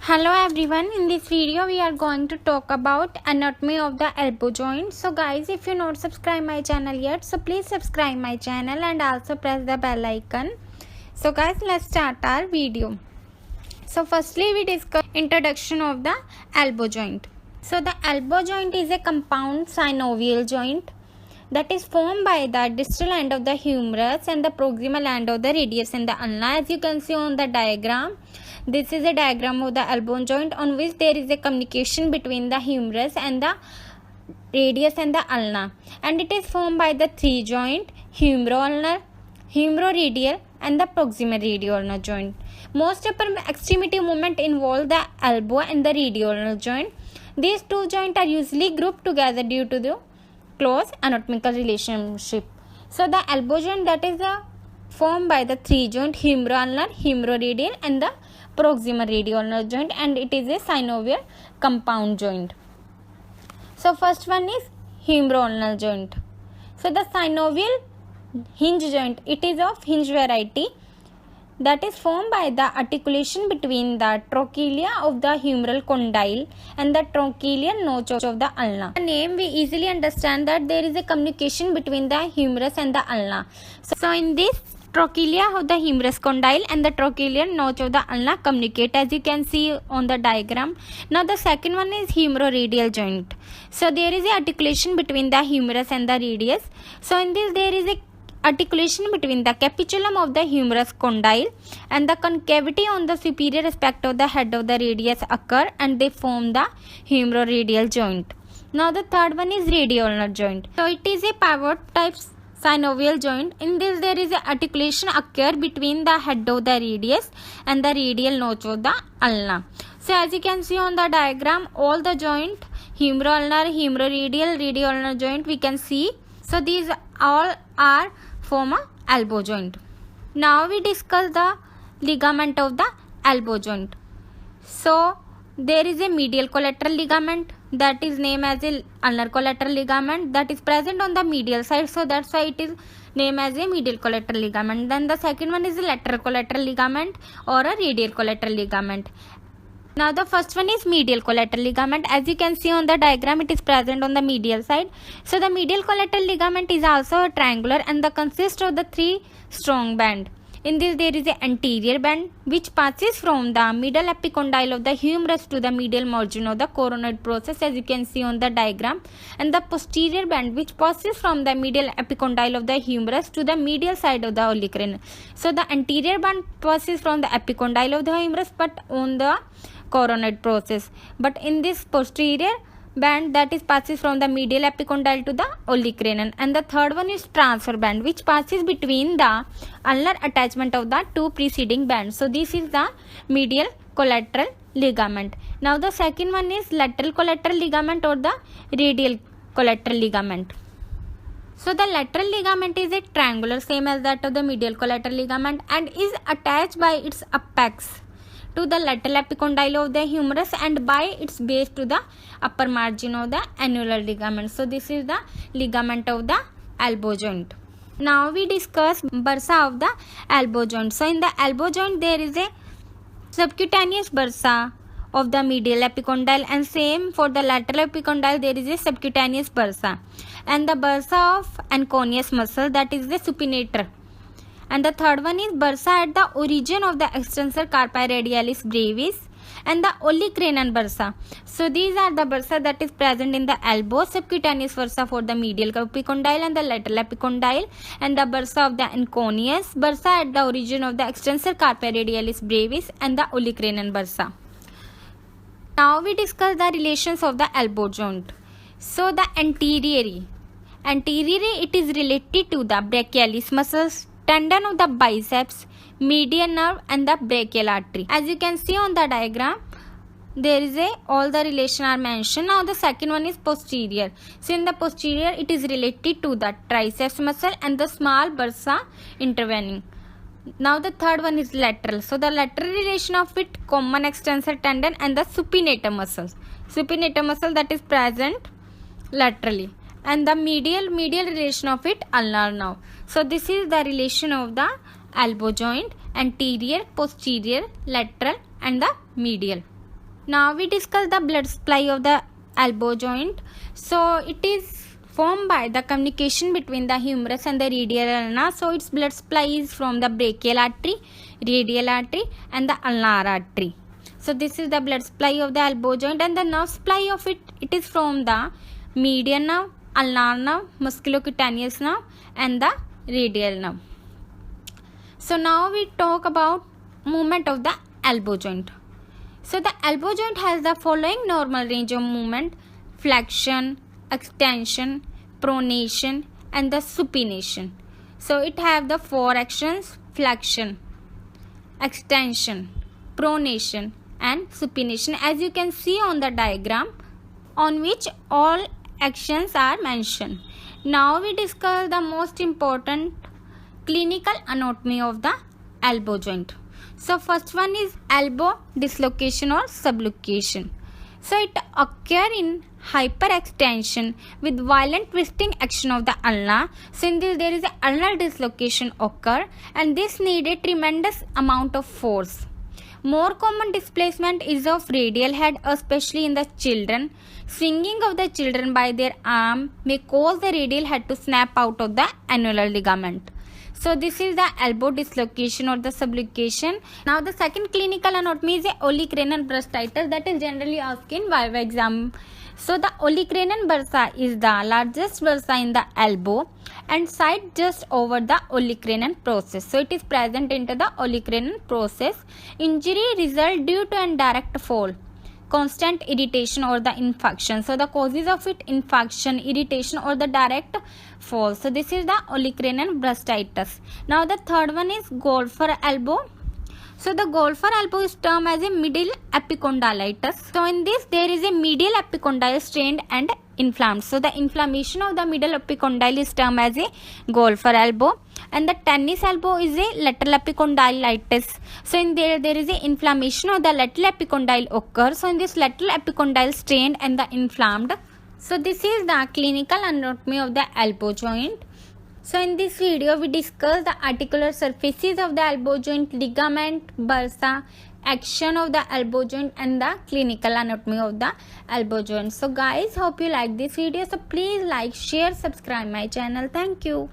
Hello everyone, in this video we are going to talk about anatomy of the elbow joint. So guys, if you not subscribe my channel yet, so please subscribe my channel and also press the bell icon. So guys, let's start our video. So firstly we discuss introduction of the elbow joint. So the elbow joint is a compound synovial joint that is formed by the distal end of the humerus and the proximal end of the radius in the ulna. As you can see on the diagram, this is a diagram of the elbow joint on which there is a communication between the humerus and the radius and the ulna, and it is formed by the three joint: humeroulnar, humeroradial and the proximal radioulnar joint. Most upper extremity movement involve the elbow and the radioulnar joint. These two joints are usually grouped together due to the close anatomical relationship. So the elbow joint that is formed by the three joint: humeroulnar, humeroradial and the proximal radioulnar joint, and it is a synovial compound joint. So first one is humeroulnar joint. So the synovial hinge joint, it is of hinge variety that is formed by the articulation between the trochlea of the humeral condyle and the trochlear notch of the ulna. The name we easily understand that there is a communication between the humerus and the ulna. So in this trochlea of the humerus condyle and the trochlear notch of the ulna communicate, as you can see on the diagram. Now the second one is humeroradial joint. So there is a articulation between the humerus and the radius. So in this there is a articulation between the capitulum of the humerus condyle and the concavity on the superior aspect of the head of the radius occur, and they form the humeroradial joint. Now the third one is radioulnar joint. So it is a pivot type synovial joint. In this there is a articulation occur between the head of the radius and the radial notch of the ulna. So as you can see on the diagram, all the joint, humeroulnar, humeroradial, radioulnar joint we can see. So these all are form a elbow joint. Now we discuss the ligament of the elbow joint. So there is a medial collateral ligament that is named as a ulnar collateral ligament that is present on the medial side, so that's why it is named as a medial collateral ligament. Then the second one is a lateral collateral ligament or a radial collateral ligament. Now the first one is medial collateral ligament. As you can see on the diagram, it is present on the medial side. So the medial collateral ligament is also a triangular and the consists of the three strong band. In this there is a anterior band which passes from the middle epicondyle of the humerus to the medial margin of the coronoid process, as you can see on the diagram, and the posterior band which passes from the medial epicondyle of the humerus to the medial side of the olecranon. So the anterior band passes from the epicondyle of the humerus but on the coronoid process, but in this posterior band that is passes from the medial epicondyle to the olecranon. And the third one is transfer band which passes between the ulnar attachment of the two preceding bands. So this is the medial collateral ligament. Now the second one is lateral collateral ligament or the radial collateral ligament. So the lateral ligament is a triangular same as that of the medial collateral ligament and is attached by its apex to the lateral epicondyle of the humerus and by its base to the upper margin of the annular ligament. So this is the ligament of the elbow joint. Now we discuss bursa of the elbow joint. So in the elbow joint there is a subcutaneous bursa of the medial epicondyle, and same for the lateral epicondyle there is a subcutaneous bursa, and the bursa of anconeus muscle, that is the supinator. And the third one is bursa at the origin of the extensor carpi radialis brevis and the olecranon bursa. So these are the bursa that is present in the elbow: subcutaneous bursa for the medial epicondyle and the lateral epicondyle, and the bursa of the anconeus bursa at the origin of the extensor carpi radialis brevis and the olecranon bursa. Now we discuss the relations of the elbow joint. So the anteriorly it is related to the brachialis muscles, tendon of the biceps, median nerve and the brachial artery. As you can see on the diagram, there is all the relation are mentioned. Now the second one is posterior. So in the posterior it is related to the triceps muscle and the small bursa intervening. Now the third one is lateral. So the lateral relation of it, common extensor tendon and the supinator muscles. Supinator muscle that is present laterally, and the medial relation of it ulnar nerve. So this is the relation of the elbow joint: anterior, posterior, lateral and the medial. Now we discuss the blood supply of the elbow joint. So it is formed by the communication between the humerus and the radial ulna. So its blood supply is from the brachial artery, radial artery and the ulnar artery. So this is the blood supply of the elbow joint, and the nerve supply of it is from the median nerve, ulnar nerve, musculocutaneous nerve and the radial nerve. So now we talk about movement of the elbow joint. So the elbow joint has the following normal range of movement: flexion, extension, pronation and the supination. So it have the 4 actions: flexion, extension, pronation and supination, as you can see on the diagram on which all actions are mentioned. Now we discuss the most important clinical anatomy of the elbow joint. So first one is elbow dislocation or subluxation. So it occurs in hyperextension with violent twisting action of the ulna. So in this there is a ulnar dislocation occur, and this need a tremendous amount of force. More common displacement is of radial head, especially in the children. Swinging of the children by their arm may cause the radial head to snap out of the annular ligament. So this is the elbow dislocation or the subluxation. Now the second clinical anatomy is a olecranon bursitis, that is generally asked in viva exam. So the olecranon bursa is the largest bursa in the elbow and site just over the olecranon process. So it is present into the olecranon process. Injury result due to indirect fall, constant irritation or the infection. So the causes of it: infection, irritation or the direct fall. So this is the olecranon bursitis. Now the third one is golfer elbow. So the golfer elbow is termed as a medial epicondylitis. So in this there is a medial epicondyle strained and inflamed. So the inflammation of the medial epicondyle is termed as a golfer elbow, and the tennis elbow is a lateral epicondylitis. So in there is a inflammation of the lateral epicondyle occurs. So in this lateral epicondyle strained and the inflamed. So this is the clinical anatomy of the elbow joint. So in this video we discuss the articular surfaces of the elbow joint, ligament, bursa, action of the elbow joint and the clinical anatomy of the elbow joint. So guys, hope you like this video. So please like, share, subscribe my channel. Thank you.